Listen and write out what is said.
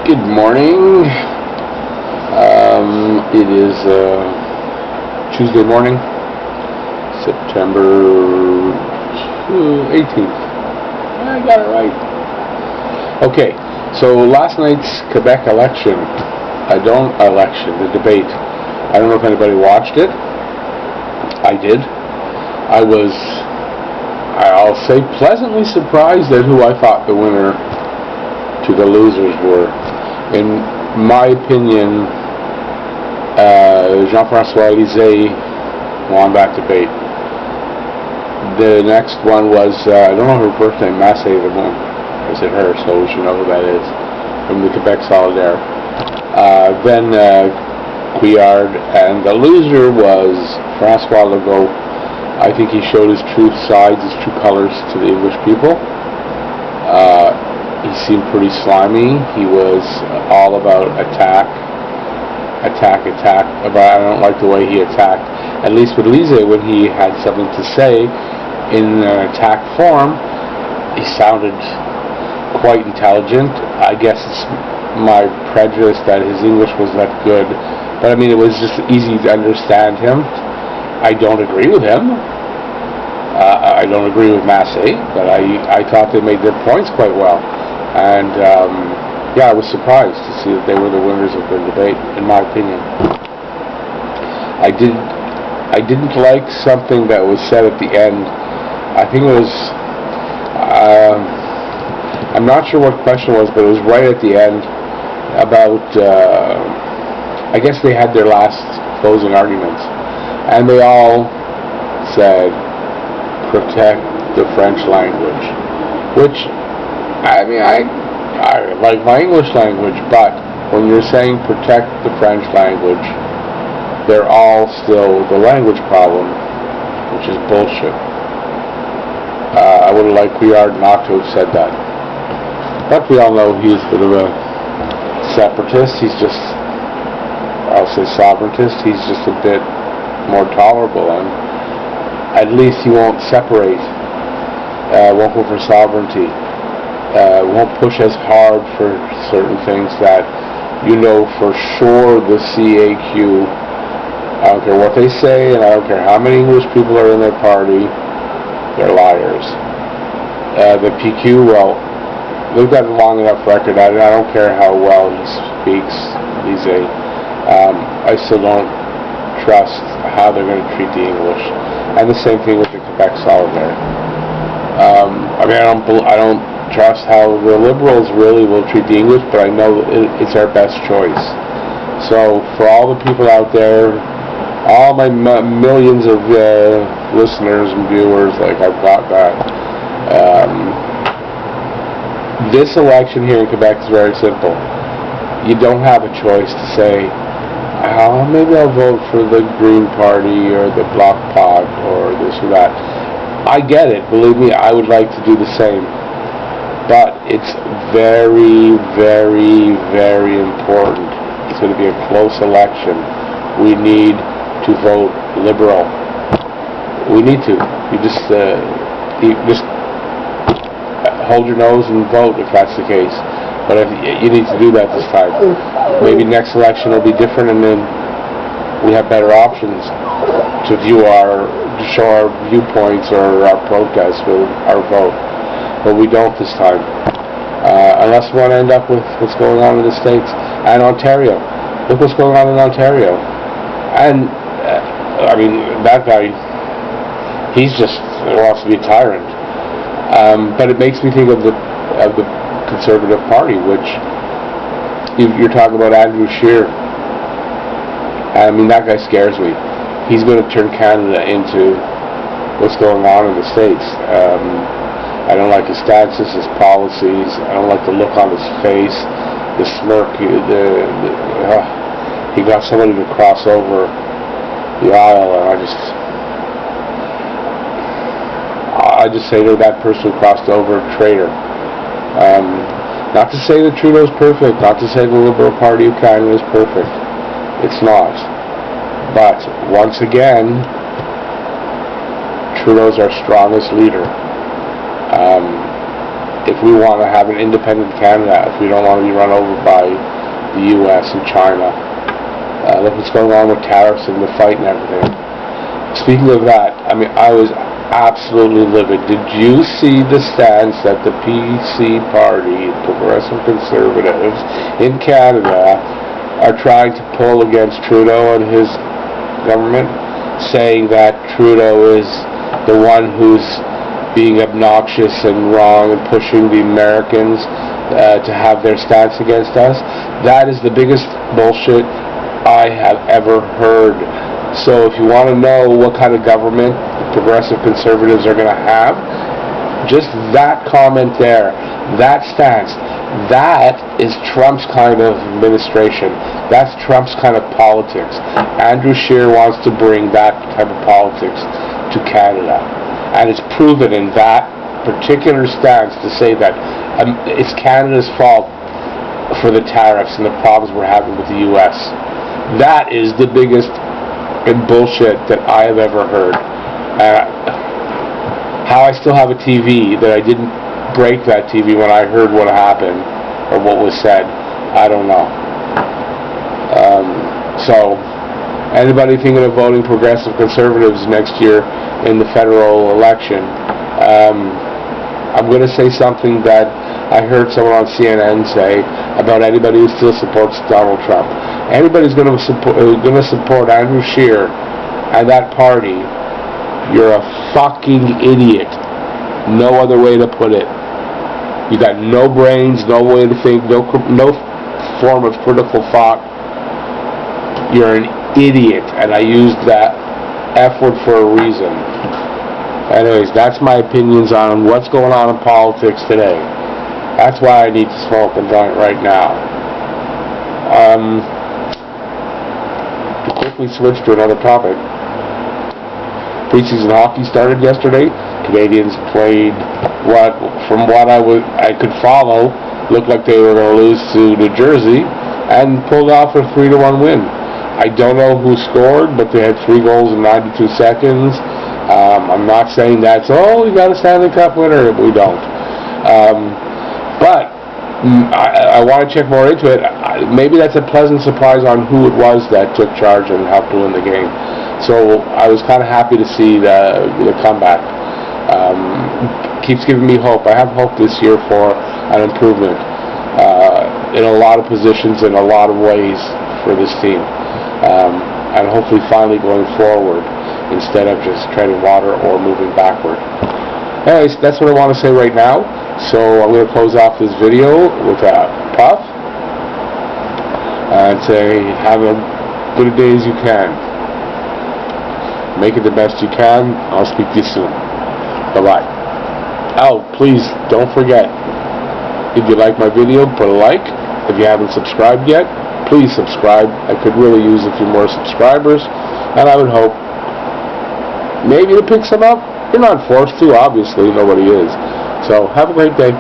Good morning. It is Tuesday morning, September 18th. I got it right. Okay, so last night's Quebec election, the debate. I don't know if anybody watched it. I did. I'll say, pleasantly surprised at who I thought the winner to the losers were. In my opinion, Jean-François Lisée won that debate. The next one was, I don't know her first name, Massé, is it her, so we should know who that is, from the Quebec Solidaire. Then Couillard, and the loser was François Legault. I think he showed his true sides, his true colors to the English people. He seemed pretty slimy. He was all about attack, but I don't like the way he attacked. At least with Lisée, when he had something to say in an attack form, he sounded quite intelligent. I guess it's my prejudice that his English was not good, but I mean, it was just easy to understand him. I don't agree with him. I don't agree with Massé, but I thought they made their points quite well. And I was surprised to see that they were the winners of the debate, in my opinion. I didn't like something that was said at the end. I think it was, I'm not sure what question it was, but it was right at the end about, I guess they had their last closing arguments, and they all said, protect the French language, which, I mean, I like my English language, but when you're saying protect the French language, they're all still the language problem, which is bullshit. I would have liked Couillard not to have said that. But we all know he's a bit of a separatist. He's just, I'll say sovereigntist. He's just a bit more tolerable, and at least he won't separate, won't go for sovereignty. Won't push as hard for certain things that you know for sure the CAQ, I don't care what they say, and I don't care how many English people are in their party, they're liars. The PQ, well, they've got a long enough record. I don't care how well he speaks, Lisée. I still don't trust how they're going to treat the English. And the same thing with the Quebec Solidaire. I don't trust how the Liberals really will treat the English, but I know it's our best choice. So for all the people out there, all my millions of listeners and viewers, like I've got that, this election here in Quebec is very simple. You don't have a choice to say, maybe I'll vote for the Green Party or the Bloc Pot or this or that. I get it. Believe me, I would like to do the same. But it's very, very, very important. It's going to be a close election. We need to vote Liberal. We need to. You just hold your nose and vote if that's the case. But if you need to do that this time. Maybe next election will be different, and then we have better options to show our viewpoints or our protests with our vote. But we don't this time, unless we want to end up with what's going on in the States and Ontario. Look what's going on in Ontario, and I mean, that guy, he just wants to be a tyrant. But it makes me think of the Conservative Party, which you're talking about Andrew Scheer. I mean, that guy scares me. He's going to turn Canada into what's going on in the States. I don't like his stances, his policies. I don't like the look on his face, the smirk. He got somebody to cross over the aisle, and I just say to that person who crossed over, traitor. Not to say that Trudeau's perfect, not to say the Liberal Party of Canada is perfect. It's not. But once again, Trudeau's our strongest leader. if we want to have an independent Canada, if we don't want to be run over by the U.S. and China. Look what's going on with tariffs and the fight and everything. Speaking of that, I mean, I was absolutely livid. Did you see the stance that the PC party, Progressive Conservatives in Canada, are trying to pull against Trudeau and his government, saying that Trudeau is the one who's being obnoxious and wrong and pushing the Americans to have their stance against us? That is the biggest bullshit I have ever heard. So if you want to know what kind of government the Progressive Conservatives are going to have, just that comment there, that stance, that is Trump's kind of administration. That's Trump's kind of politics. Andrew Scheer wants to bring that type of politics to Canada. And it's proven in that particular stance to say that it's Canada's fault for the tariffs and the problems we're having with the U.S. That is the biggest bullshit that I have ever heard. How I still have a TV, that I didn't break that TV when I heard what happened or what was said, I don't know. So anybody thinking of voting Progressive Conservatives next year in the federal election, I'm going to say something that I heard someone on CNN say about anybody who still supports Donald Trump. Anybody's going to support Andrew Scheer and that party, you're a fucking idiot. No other way to put it. You got no brains, no way to think, no form of critical thought. You're an idiot, and I used that F word for a reason. Anyways, that's my opinions on what's going on in politics today. That's why I need to smoke a joint right now. To quickly switch to another topic. Preseason hockey started yesterday. Canadians played from what I could follow, looked like they were going to lose to New Jersey, and pulled off a 3-1 win. I don't know who scored, but they had 3 goals in 92 seconds. I'm not saying that's, we got a Stanley Cup winner. We don't. But I want to check more into it. Maybe that's a pleasant surprise on who it was that took charge and helped to win the game. So I was kind of happy to see the comeback. Keeps giving me hope. I have hope this year for an improvement in a lot of positions, in a lot of ways for this team. And hopefully finally going forward instead of just treading water or moving backward. Anyways, that's what I want to say right now. So I'm going to close off this video with a puff and say, have as good a day as you can. Make it the best you can. I'll speak to you soon. Bye-bye. Oh, please don't forget, if you like my video, put a like. If you haven't subscribed yet, please subscribe. I could really use a few more subscribers, and I would hope maybe to pick some up. You're not forced to, obviously, nobody is. So have a great day.